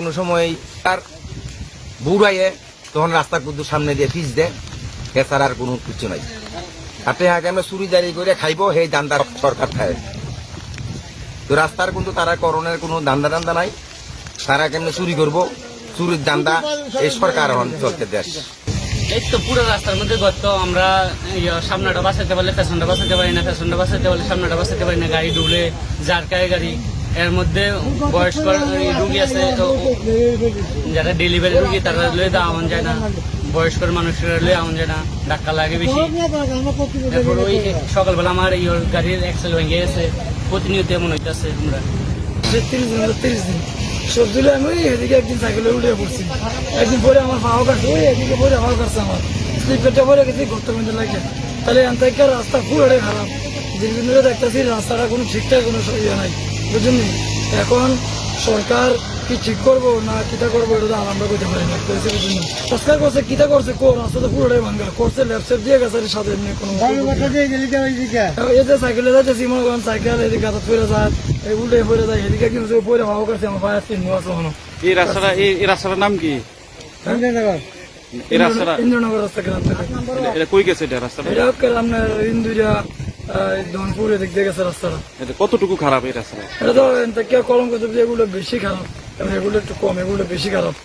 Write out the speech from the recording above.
কোনো সময় তার বুড়াইয়ে তখন রাস্তার কুদ্দুর সামনে দিয়ে ফিস দেয়, এছাড়া আর কোনো কিছু নাই। আপনি আগামী চুরি দাঁড়িয়ে করে খাইব, সেই দান্দা সরকার খায়। তো রাস্তার কিন্তু তারা করণের কোনো দান্দা নাই, তারা কেমনে চুরি করবো, চুরির দান্দা এই সরকার এখন চলতে দেশ। এই তো পুরো রাস্তার মধ্যে গত আমরা সামনেটা বাঁচাতে পারলে পেছনটা বাঁচাতে পারি না, পেছনটা বাঁচাতে পারলে সামনেটা বাঁচাতে পারি না, গাড়ি ডুবলে জারকায় গাড়ি। এর মধ্যে বয়স্ক রুগী আছে, যারা ডেলিভারি রুগী তারা লয়ে দেওয়া যায় না, বয়স্ক মানুষেরা লয়ে আমন যায় না, ধাক্কা লাগে বেশি। তারপর ওই সকালবেলা আমার এই গাড়ির অ্যাক্সেল ভেঙে গেছে, প্রতিনিয়ত এমন হইতেছে। আমরা 30 দিন সবজি আমি এদিকে একদিন সাইকেলে উঠে পড়ছি, একদিন পরে আমার পাও কাটছে, ওই এদিকে পরে পাও কাটছে, আমার স্লিপেরটা পরে গেছি ঘুরতে মধ্যে লাগে। তাহলে এনথেকে রাস্তা পুরোটাই খারাপ। দীর্ঘদিন ধরে দেখতেছি রাস্তাটা কোনো ঠিকঠাক কোনো ইয়ে নাই, বুঝলেন। এখন সরকার কি ঠিক করবো না কিতা করবো এটা আমরা করতে পারি না, বুঝলেন। সংস্কার করছে কিতা করছে, রাস্তা তো পুরোটাই ভাঙ্গা করছে, ল্যাপসেপ দিয়ে গেছে সাথে এমনি কোনো এই যে সাইকেলে যাইতেছি, মনে করেন সাইকেল এদিকে গাছ পরে যায়, এই উল্টে পরে যায়, এদিকে কিন্তু পরে ভাও করছে, আমার ভাই আসছে নিয়ে আসো হনো। এই রাস্তাটার নাম কি? ইন্দ্রনগর রাস্তা গ্রাম থেকে। এটা কই গেছে এটা রাস্তাটা? এটা আপনার ইন্দুরিয়া ধনপুর এদিক দিয়ে গেছে রাস্তাটা। এটা কতটুকু খারাপ এই রাস্তাটা? এটা তো কলঙ্ক এগুলো বেশি খারাপ, এগুলো একটু কম, এগুলো বেশি খারাপ।